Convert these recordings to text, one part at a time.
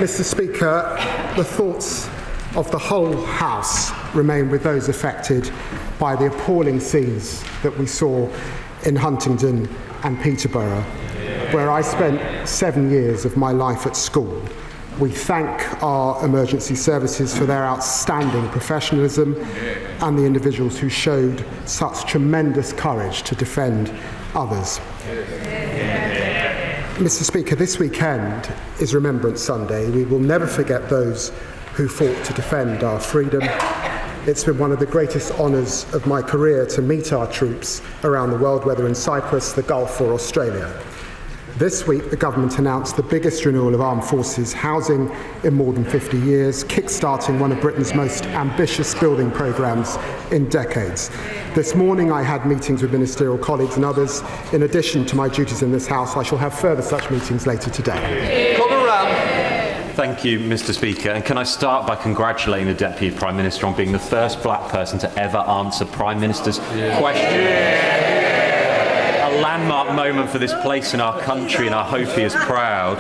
Mr. Speaker, the thoughts of the whole House remain with those affected by the appalling scenes that we saw in Huntingdon and Peterborough, where I spent 7 years of my life at school. We thank our emergency services for their outstanding professionalism and the individuals who showed such tremendous courage to defend others. Mr. Speaker, this weekend is Remembrance Sunday. We will never forget those who fought to defend our freedom. It's been one of the greatest honours of my career to meet our troops around the world, whether in Cyprus, the Gulf or Australia. This week, the government announced the biggest renewal of armed forces housing in more than 50 years, kick-starting one of Britain's most ambitious building programmes in decades. This morning, I had meetings with ministerial colleagues and others. In addition to my duties in this House, I shall have further such meetings later today. Come around. Thank you, Mr. Speaker. And can I start by congratulating the Deputy Prime Minister on being the first black person to ever answer Prime Minister's question. A landmark moment for this place in our country, and I hope he is proud.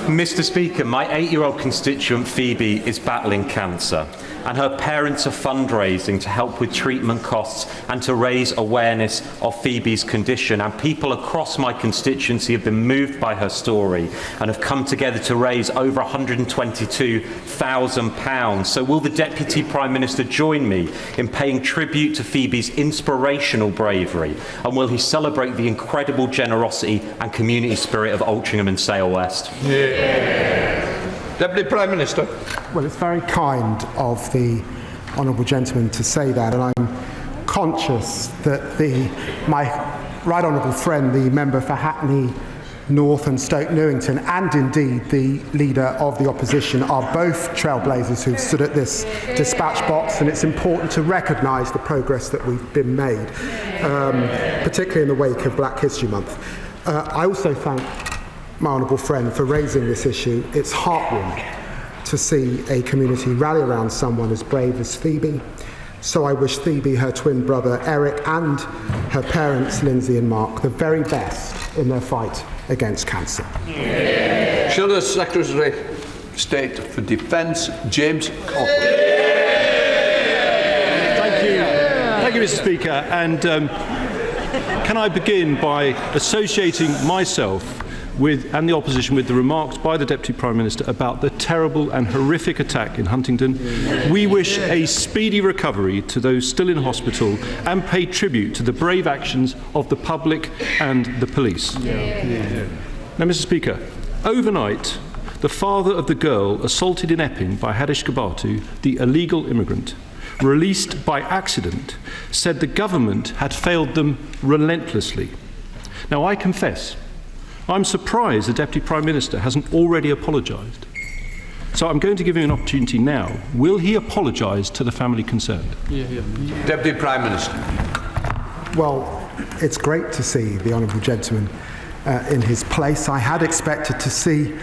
Mr. Speaker, my 8-year-old constituent Phoebe is battling cancer, and her parents are fundraising to help with treatment costs and to raise awareness of Phoebe's condition. And people across my constituency have been moved by her story and have come together to raise over £122,000. So will the Deputy Prime Minister join me in paying tribute to Phoebe's inspirational bravery? And will he celebrate the incredible generosity and community spirit of Altrincham and Sale West? Deputy Prime Minister. Well, it's very kind of the honourable gentleman to say that, and I'm conscious that my right honourable friend, the member for Hackney North and Stoke Newington, and indeed the leader of the opposition, are both trailblazers who've stood at this dispatch box, and it's important to recognise the progress that we've been made, particularly in the wake of Black History Month. I also thank my honourable friend for raising this issue. It's heartwarming to see a community rally around someone as brave as Phoebe. So I wish Phoebe, her twin brother Eric, and her parents Lindsay and Mark the very best in their fight against cancer. Shall the Secretary of State for Defence, James Cartlidge. Thank you, Mr. Speaker. And can I begin by associating myself and the opposition with the remarks by the Deputy Prime Minister about the terrible and horrific attack in Huntingdon. We wish a speedy recovery to those still in hospital and pay tribute to the brave actions of the public and the police. Now, Mr. Speaker, overnight, the father of the girl assaulted in Epping by Hadish Kebatu, the illegal immigrant, released by accident, said the government had failed them relentlessly. Now, I confess, I'm surprised the Deputy Prime Minister hasn't already apologised. So I'm going to give him an opportunity now. Will he apologise to the family concerned? Deputy Prime Minister. Well, it's great to see the honourable gentleman in his place. I had expected to see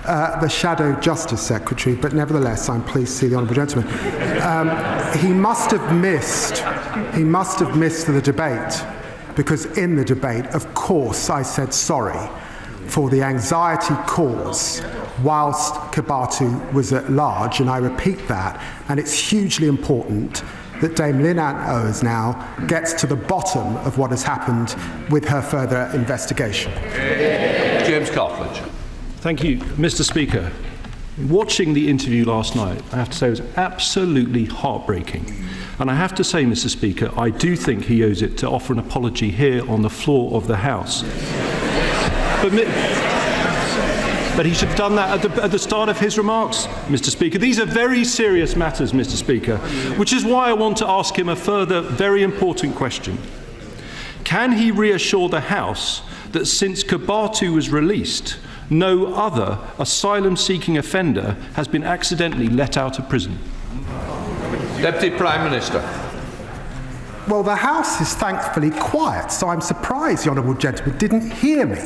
the Shadow Justice Secretary, but nevertheless, I'm pleased to see the honourable gentleman. He must have missed the debate, because in the debate, of course, I said sorry for the anxiety caused whilst Kebatu was at large, and I repeat that, and it's hugely important that Dame Lynn Owers now gets to the bottom of what has happened with her further investigation. James Cartlidge. Thank you, Mr. Speaker. Watching the interview last night, I have to say it was absolutely heartbreaking. And I have to say, Mr. Speaker, I do think he owes it to offer an apology here on the floor of the House. But he should have done that at the start of his remarks, Mr. Speaker. These are very serious matters, Mr. Speaker, which is why I want to ask him a further very important question. Can he reassure the House that since Kebatu was released, no other asylum-seeking offender has been accidentally let out of prison? Deputy Prime Minister. Well, the House is thankfully quiet, so I'm surprised the honourable gentleman didn't hear me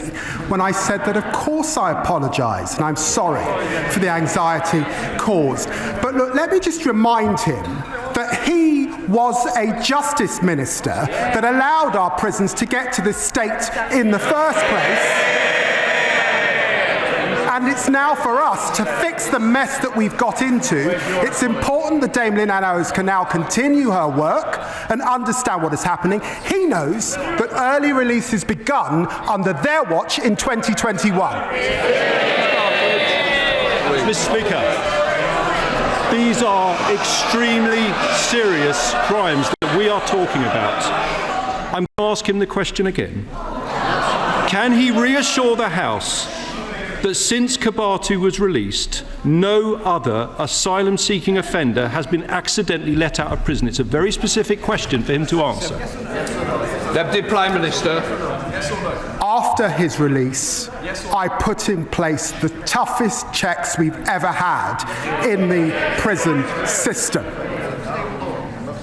when I said that of course I apologise and I'm sorry for the anxiety caused. But look, let me just remind him that he was a justice minister that allowed our prisons to get to this state in the first place. And it's now for us to fix the mess that we've got into. It's important that Dame Lynn Annals can now continue her work and understand what is happening. He knows that early release has begun under their watch in 2021. Mr. Speaker, these are extremely serious crimes that we are talking about. I'm going to ask him the question again. Can he reassure the House that since Kebatu was released, no other asylum-seeking offender has been accidentally let out of prison? It's a very specific question for him to answer. Deputy Prime Minister. After his release, I put in place the toughest checks we've ever had in the prison system.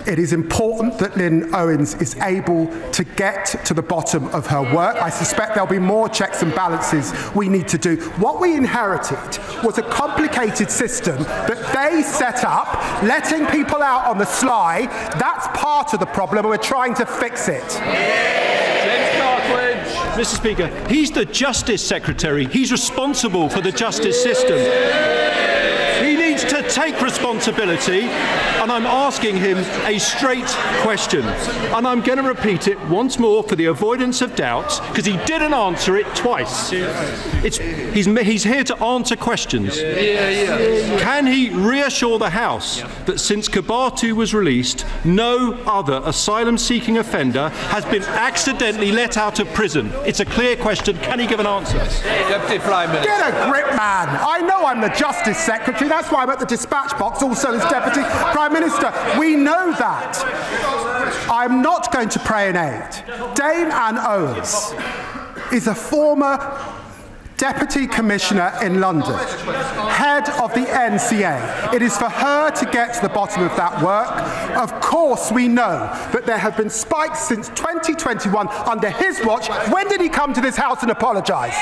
It is important that Lynn Owens is able to get to the bottom of her work. I suspect there'll be more checks and balances we need to do. What we inherited was a complicated system that they set up, letting people out on the sly. That's part of the problem, and we're trying to fix it. James Cartlidge. Mr. Speaker, he's the Justice Secretary. He's responsible for the justice system. He needs to take responsibility, and I'm asking him a straight question. And I'm going to repeat it once more for the avoidance of doubt, because he didn't answer it twice. He's here to answer questions. Can he reassure the House that since Kebatu was released, no other asylum-seeking offender has been accidentally let out of prison? It's a clear question. Can he give an answer? Deputy Prime Minister. Get a grip, man. I know I'm the Justice Secretary. That's why I'm at the dispatch box, also as Deputy Prime Minister. We know that. I'm not going to pray in aid. Dame Anne Owens is a former Deputy Commissioner in London, head of the NCA. It is for her to get to the bottom of that work. Of course, we know that there have been spikes since 2021 under his watch. When did he come to this House and apologise?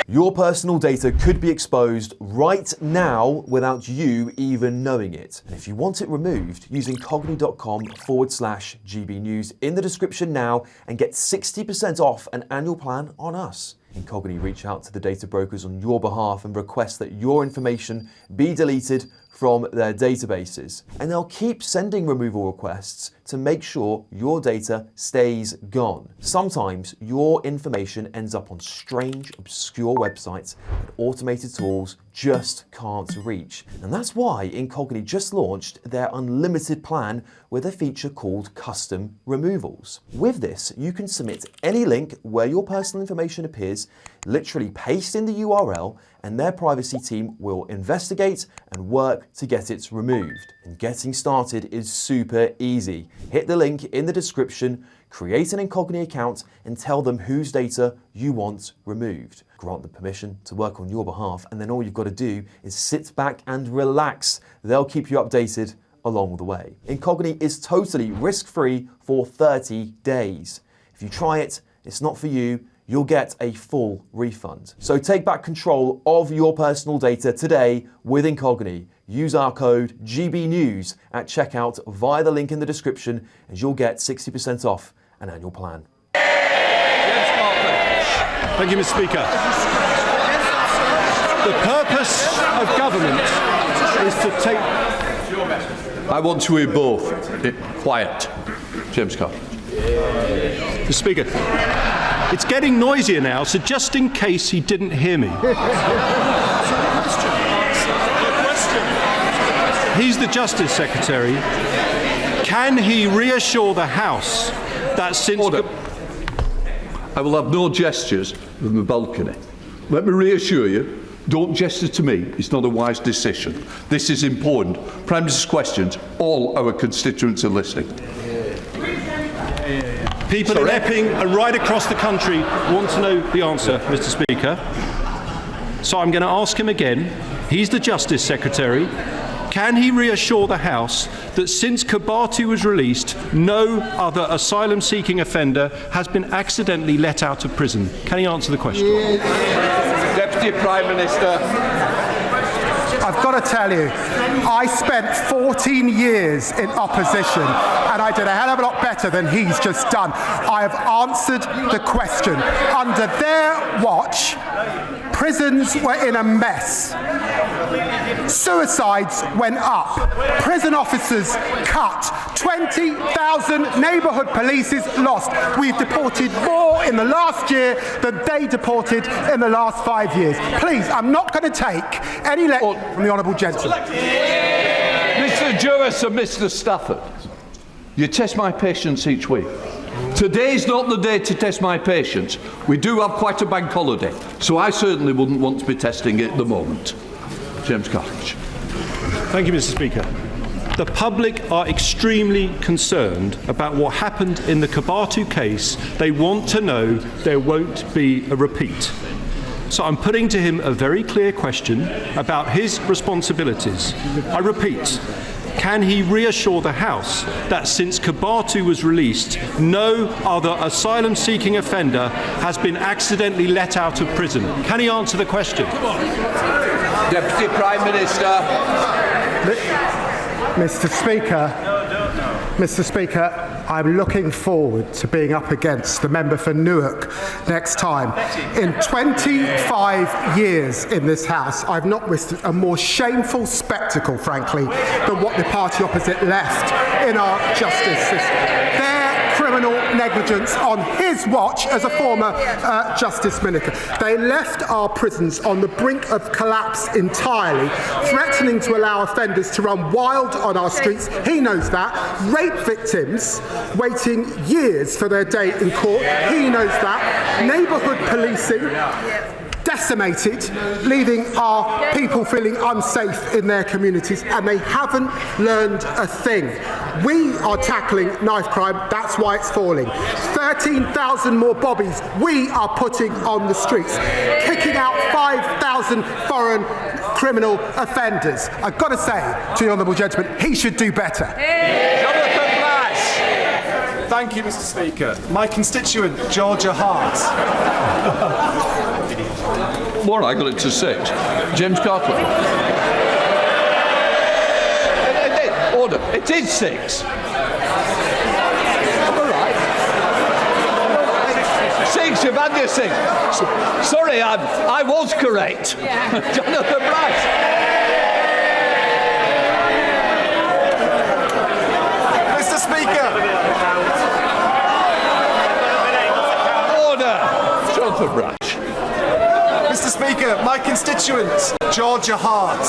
Your personal data could be exposed right now without you even knowing it. And if you want it removed, use incogni.com/GB News in the description now and get 60% off an annual plan on us. Incogni reach out to the data brokers on your behalf and request that your information be deleted from their databases. And they'll keep sending removal requests to make sure your data stays gone. Sometimes your information ends up on strange, obscure websites that automated tools just can't reach. And that's why Incogni just launched their unlimited plan with a feature called Custom Removals. With this, you can submit any link where your personal information appears, literally paste in the URL, and their privacy team will investigate and work to get it removed. And getting started is super easy. Hit the link in the description, create an Incogni account, and tell them whose data you want removed. Grant them permission to work on your behalf, and then all you've got to do is sit back and relax. They'll keep you updated along the way. Incogni is totally risk-free for 30 days. If you try it, it's not for you, you'll get a full refund. So take back control of your personal data today with Incogni. Use our code GBNews at checkout via the link in the description, and you'll get 60% off an annual plan. Thank you, Mr. Speaker. The purpose of government is to take... I want to hear both. Quiet. James Cartlidge. Mr. Speaker, it's getting noisier now, so just in case he didn't hear me. He's the Justice Secretary. Can he reassure the House that since... Order. I will have no gestures from the balcony. Let me reassure you, don't gesture to me. It's not a wise decision. This is important. Prime Minister's questions, all our constituents are listening. People in Epping and right across the country want to know the answer, Mr. Speaker. So I'm going to ask him again. He's the Justice Secretary. Can he reassure the House that since Kebatu was released, no other asylum-seeking offender has been accidentally let out of prison? Can he answer the question? Deputy Prime Minister. I've got to tell you, I spent 14 years in opposition, and I did a hell of a lot better than he's just done. I have answered the question. Under their watch, Prisons were in a mess. Suicides went up. Prison officers cut. 20,000 neighbourhood polices lost. We've deported more in the last year than they deported in the last 5 years. Please, I'm not going to take any lecture from the honourable gentleman. Mr. Juris and Mr. Stafford, you test my patience each week. Today's not the day to test my patience. We do have quite a bank holiday, so I certainly wouldn't want to be testing it at the moment. James Cartlidge. Thank you, Mr. Speaker. The public are extremely concerned about what happened in the Kebatu case. They want to know there won't be a repeat. So I'm putting to him a very clear question about his responsibilities. I repeat, can he reassure the House that since Kebatu was released, no other asylum-seeking offender has been accidentally let out of prison? Can he answer the question? Deputy Prime Minister. Mr. Speaker, I'm looking forward to being up against the member for Newark next time. In 25 years in this House, I've not witnessed a more shameful spectacle, frankly, than what the party opposite left in our justice system. Their criminal negligence on his watch as a former Justice Minister. They left our prisons on the brink of collapse entirely, threatening to allow offenders to run wild on our streets. He knows that. Rape victims waiting years for their day in court. He knows that. Neighbourhood policing decimated, leaving our people feeling unsafe in their communities, and they haven't learned a thing. We are tackling knife crime, that's why it's falling. 13,000 more bobbies we are putting on the streets, kicking out 5,000 foreign criminal offenders. I've got to say to the honourable gentleman, he should do better. Thank you, Mr. Speaker. My constituent, Georgia Hart. More, I got it to 6. James Cartlidge. Order. It is 6. All right. 6. You've had your 6. Sorry, I was correct. Yeah. Jonathan Brash. Mr. Speaker. Order. Jonathan Brash. Mr. Speaker, my constituent, Georgia Hart,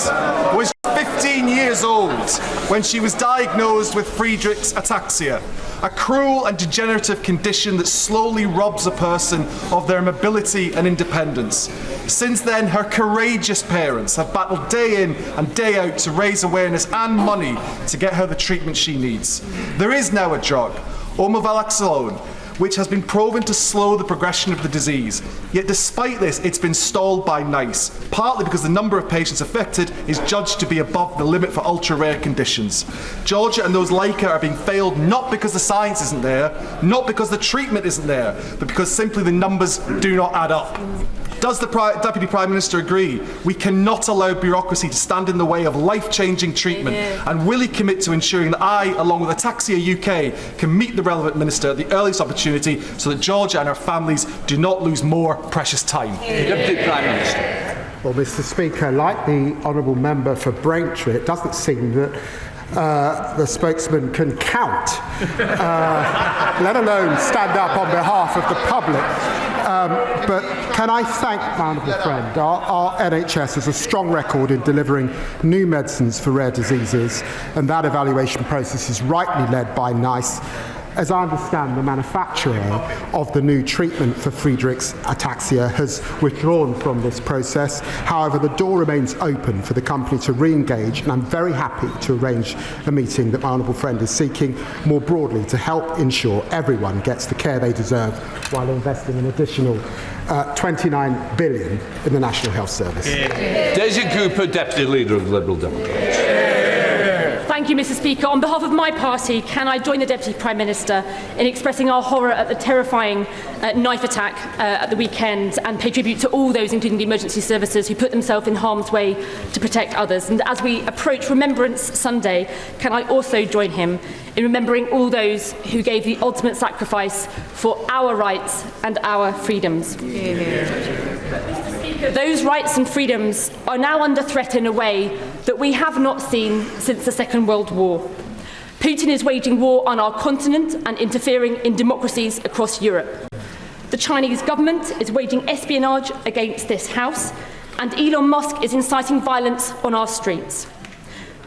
was 15 years old when she was diagnosed with Friedreich's ataxia, a cruel and degenerative condition that slowly robs a person of their mobility and independence. Since then, her courageous parents have battled day in and day out to raise awareness and money to get her the treatment she needs. There is now a drug, omaveloxolone, which has been proven to slow the progression of the disease. Yet despite this, it's been stalled by NICE, partly because the number of patients affected is judged to be above the limit for ultra-rare conditions. Georgia and those like her are being failed not because the science isn't there, not because the treatment isn't there, but because simply the numbers do not add up. Does the Deputy Prime Minister agree we cannot allow bureaucracy to stand in the way of life-changing treatment? And will he commit to ensuring that I, along with Ataxia UK, can meet the relevant minister at the earliest opportunity so that Georgia and her families do not lose more precious time? Deputy Prime Minister. Well, Mr. Speaker, like the honourable member for Braintree, it doesn't seem that the spokesman can count, let alone stand up on behalf of the public. But can I thank my honourable friend? Our NHS has a strong record in delivering new medicines for rare diseases, and that evaluation process is rightly led by NICE. As I understand, the manufacturer of the new treatment for Friedreich's ataxia has withdrawn from this process. However, the door remains open for the company to re-engage, and I'm very happy to arrange a meeting that my honourable friend is seeking more broadly to help ensure everyone gets the care they deserve while investing an additional 29 billion in the National Health Service. Daisy Cooper, Deputy Leader of the Liberal Democrats. Thank you, Mr. Speaker. On behalf of my party, can I join the Deputy Prime Minister in expressing our horror at the terrifying knife attack at the weekend and pay tribute to all those, including the emergency services, who put themselves in harm's way to protect others. And as we approach Remembrance Sunday, can I also join him in remembering all those who gave the ultimate sacrifice for our rights and our freedoms? Mr. Speaker, Those rights and freedoms are now under threat in a way that we have not seen since the Second World War. Putin is waging war on our continent and interfering in democracies across Europe. The Chinese government is waging espionage against this House, and Elon Musk is inciting violence on our streets.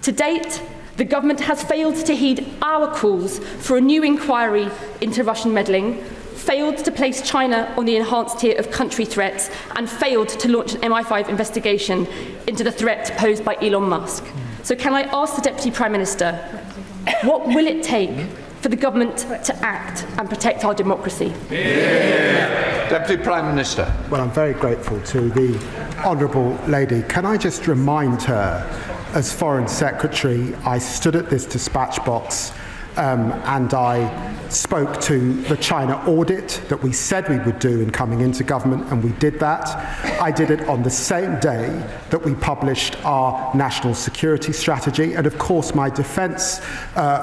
To date, the government has failed to heed our calls for a new inquiry into Russian meddling, failed to place China on the enhanced tier of country threats, and failed to launch an MI5 investigation into the threat posed by Elon Musk. So can I ask the Deputy Prime Minister, what will it take for the government to act and protect our democracy? Deputy Prime Minister. Well, I'm very grateful to the Honourable Lady. Can I just remind her, as Foreign Secretary, I stood at this dispatch box and I spoke to the China audit that we said we would do in coming into government, and we did that. I did it on the same day that we published our national security strategy, and of course my defence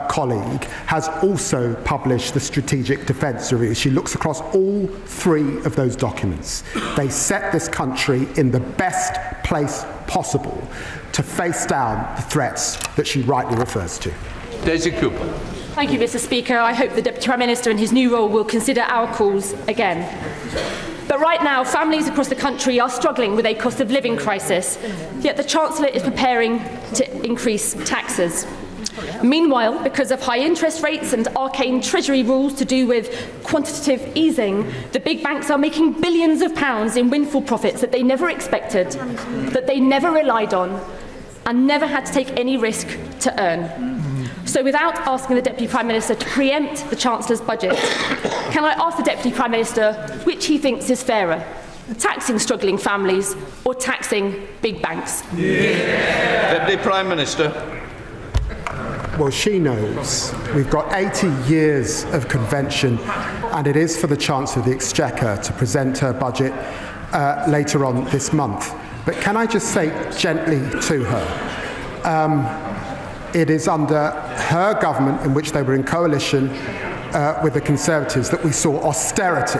colleague has also published the Strategic Defence Review. She looks across all three of those documents. They set this country in the best place possible to face down the threats that she rightly refers to. Daisy Cooper. Thank you, Mr. Speaker. I hope the Deputy Prime Minister in his new role will consider our calls again. But right now, families across the country are struggling with a cost of living crisis, yet the Chancellor is preparing to increase taxes. Meanwhile, because of high interest rates and arcane Treasury rules to do with quantitative easing, the big banks are making billions of pounds in windfall profits that they never expected, that they never relied on, and never had to take any risk to earn. So without asking the Deputy Prime Minister to preempt the Chancellor's budget, can I ask the Deputy Prime Minister which he thinks is fairer, taxing struggling families or taxing big banks? Deputy Prime Minister. Well, she knows. We've got 80 years of convention, and it is for the Chancellor of the Exchequer to present her budget later on this month. But can I just say gently to her, it is under her government, in which they were in coalition with the Conservatives, that we saw austerity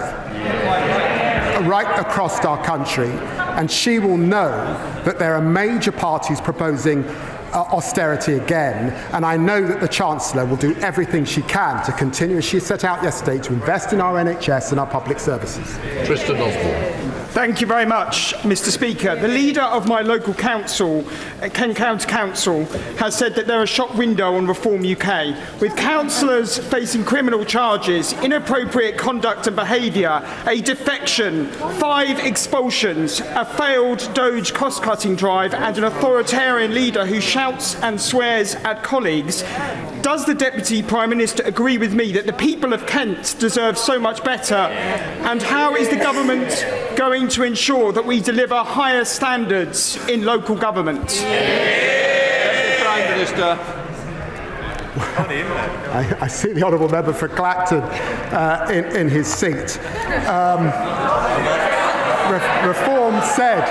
right across our country, and she will know that there are major parties proposing austerity again, and I know that the Chancellor will do everything she can to continue, as she set out yesterday, to invest in our NHS and our public services. Tristan Osborne. Thank you very much, Mr. Speaker. The leader of my local council, Kent County Council, has said that they're a shop window on Reform UK, with councillors facing criminal charges, inappropriate conduct and behaviour, a defection, 5 expulsions, a failed Doge cost-cutting drive, and an authoritarian leader who shouts and swears at colleagues. Does the Deputy Prime Minister agree with me that the people of Kent deserve so much better? And how is the government going to ensure that we deliver higher standards in local government? Prime Minister. I see the Honourable Member for Clacton in his seat. Reform said...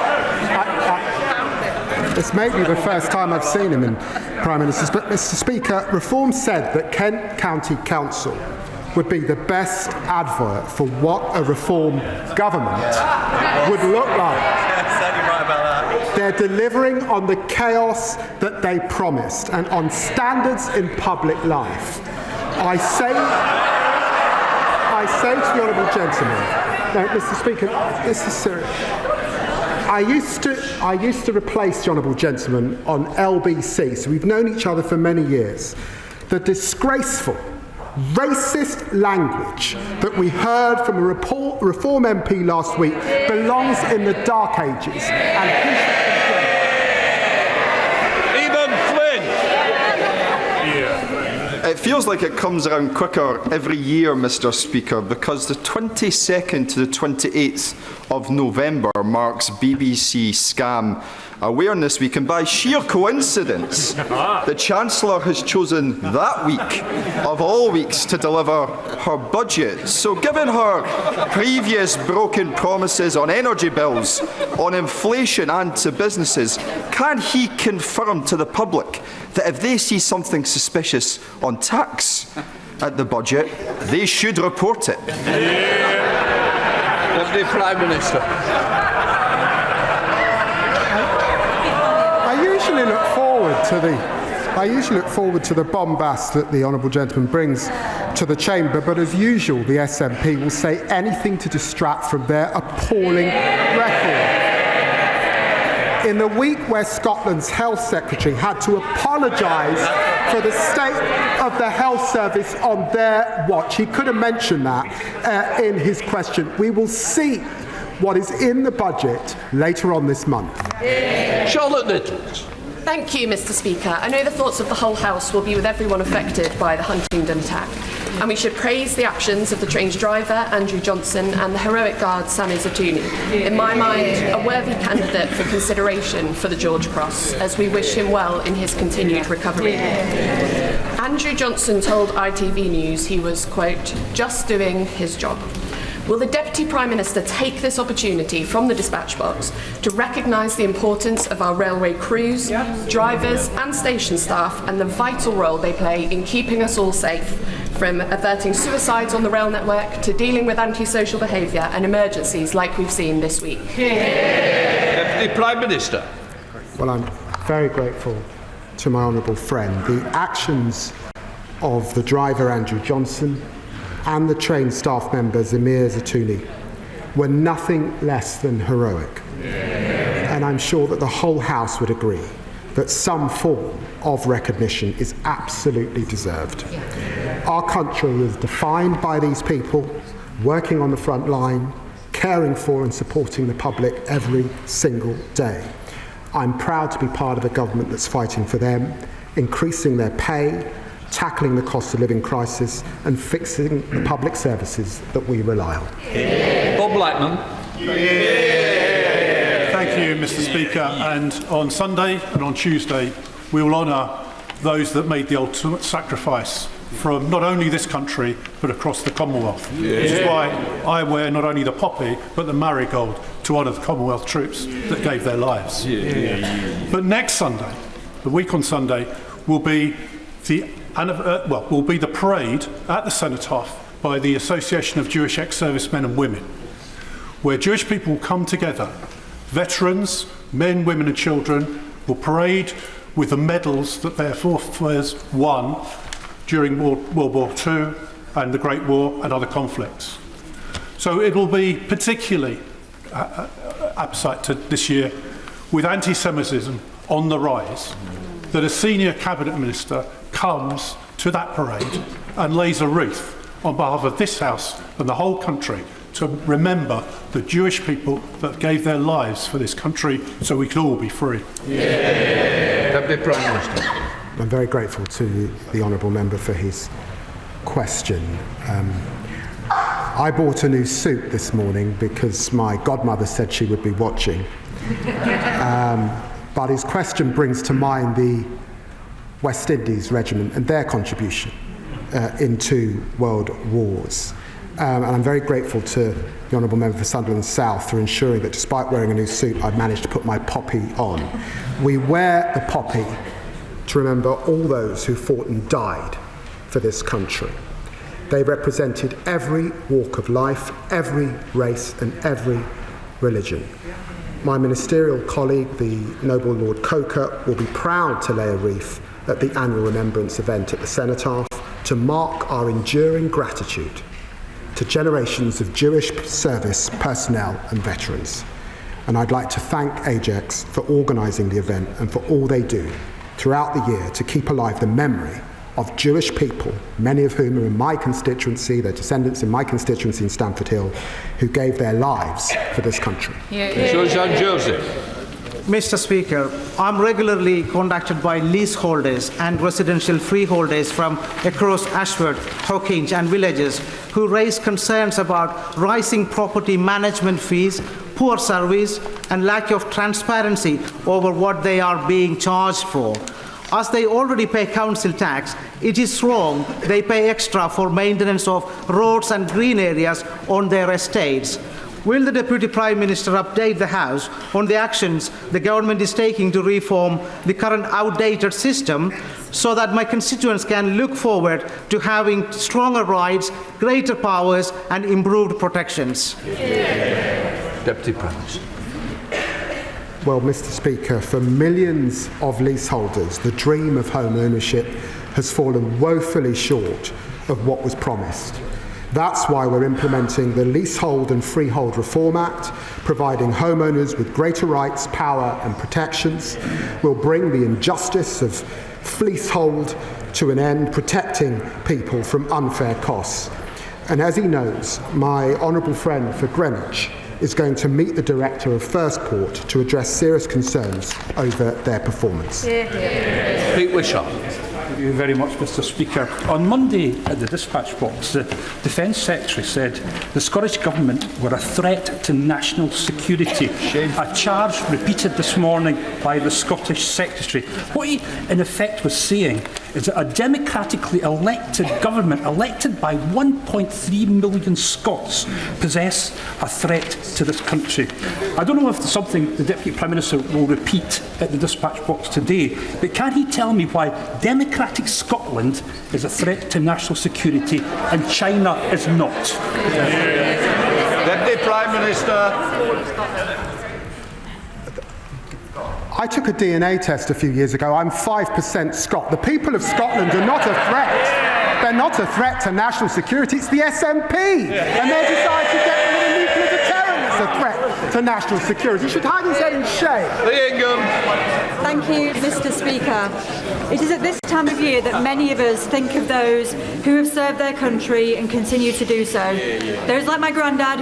This may be the first time I've seen him in Prime Ministers, but Mr. Speaker, Reform said that Kent County Council would be the best advert for what a Reform government would look like. They're delivering on the chaos that they promised and on standards in public life. I say to the Honourable Gentleman, no, Mr. Speaker, this is serious. I used to replace the Honourable Gentleman on LBC, so we've known each other for many years. The disgraceful, racist language that we heard from a Reform MP last week belongs in the dark ages. And It feels like it comes around quicker every year, Mr. Speaker, because the 22nd to the 28th of November marks BBC Scam Awareness Week, and by sheer coincidence, the Chancellor has chosen that week of all weeks to deliver her budget. So given her previous broken promises on energy bills, on inflation and to businesses, can he confirm to the public that if they see something suspicious on tax at the budget, they should report it? Deputy Prime Minister. to the bombast that the honourable gentleman brings to the chamber, but as usual, the SNP will say anything to distract from their appalling record. In the week where Scotland's Health Secretary had to apologise for the state of the health service on their watch, he could have mentioned that in his question. We will see what is in the budget later on this month. Charlotte Littles. Thank you, Mr. Speaker. I know the thoughts of the whole House will be with everyone affected by the Huntingdon attack, and we should praise the actions of the trained driver, Andrew Johnson, and the heroic guard, Sami Zatuni. In my mind, a worthy candidate for consideration for the George Cross, as we wish him well in his continued recovery. Andrew Johnson told ITV News he was, quote, just doing his job. Will the Deputy Prime Minister take this opportunity from the dispatch box to recognise the importance of our railway crews, drivers and station staff and the vital role they play in keeping us all safe, from averting suicides on the rail network to dealing with antisocial behaviour and emergencies like we've seen this week? Deputy Prime Minister. Well, I'm very grateful to my honourable friend. The actions of the driver, Andrew Johnson, and the trained staff member, Sami Zatuni, were nothing less than heroic. And I'm sure that the whole House would agree that some form of recognition is absolutely deserved. Our country is defined by these people working on the front line, caring for and supporting the public every single day. I'm proud to be part of a government that's fighting for them, increasing their pay, tackling the cost of living crisis and fixing the public services that we rely on. Bob Blackman. Thank you, Mr. Speaker. And on Sunday and on Tuesday, we will honour those that made the ultimate sacrifice from not only this country, but across the Commonwealth. Which is why I wear not only the poppy, but the marigold to honour the Commonwealth troops that gave their lives. But next Sunday, the week on Sunday, will be the parade at the Cenotaph by the Association of Jewish Ex-Servicemen and Women, where Jewish people will come together. Veterans, men, women and children will parade with the medals that their forefathers won during World War II and the Great War and other conflicts. So it will be particularly apposite to this year, with anti-Semitism on the rise, that a senior cabinet minister comes to that parade and lays a wreath on behalf of this House and the whole country to remember the Jewish people that gave their lives for this country so we could all be free. Deputy Prime Minister. I'm very grateful to the honourable member for his question. I bought a new suit this morning because my godmother said she would be watching. But his question brings to mind the West Indies Regiment and their contribution in 2 world wars. And I'm very grateful to the Honourable Member for Sunderland South for ensuring that despite wearing a new suit, I've managed to put my poppy on. We wear the poppy to remember all those who fought and died for this country. They represented every walk of life, every race and every religion. My ministerial colleague, the Noble Lord Coker, will be proud to lay a wreath at the annual Remembrance event at the Cenotaph to mark our enduring gratitude to generations of Jewish service personnel and veterans. And I'd like to thank Ajax for organising the event and for all they do throughout the year to keep alive the memory of Jewish people, many of whom are in my constituency, their descendants in my constituency in Stamford Hill, who gave their lives for this country. Joseph. Mr. Speaker, I'm regularly contacted by leaseholders and residential freeholders from across Ashford, Hawkinge and villages who raise concerns about rising property management fees, poor service and lack of transparency over what they are being charged for. As they already pay council tax, it is wrong they pay extra for maintenance of roads and green areas on their estates. Will the Deputy Prime Minister update the House on the actions the government is taking to reform the current outdated system so that my constituents can look forward to having stronger rights, greater powers and improved protections? Deputy Prime Minister. Well, Mr. Speaker, for millions of leaseholders, the dream of home ownership has fallen woefully short of what was promised. That's why we're implementing the Leasehold and Freehold Reform Act, providing homeowners with greater rights, power and protections. We'll bring the injustice of fleasehold to an end, protecting people from unfair costs. And as he knows, my honourable friend for Greenwich is going to meet the director of First Port to address serious concerns over their performance. Pete Wishart. Thank you very much, Mr. Speaker. On Monday at the dispatch box, the Defence Secretary said the Scottish Government were a threat to national security. A charge repeated this morning by the Scottish Secretary. What he, in effect, was saying is that a democratically elected government, elected by 1.3 million Scots, possess a threat to this country. I don't know if it's something the Deputy Prime Minister will repeat at the dispatch box today, but can he tell me why democratic Scotland is a threat to national security and China is not? Deputy Prime Minister. I took a DNA test a few years ago. I'm 5% Scot. The people of Scotland are not a threat. They're not a threat to national security. It's the SNP. And they decide to get rid of nuclear deterrent as a threat to national security. You should hide his head in shame. Lee Ingham. Thank you, Mr. Speaker. It is at this time of year that many of us think of those who have served their country and continue to do so. Those like my granddad,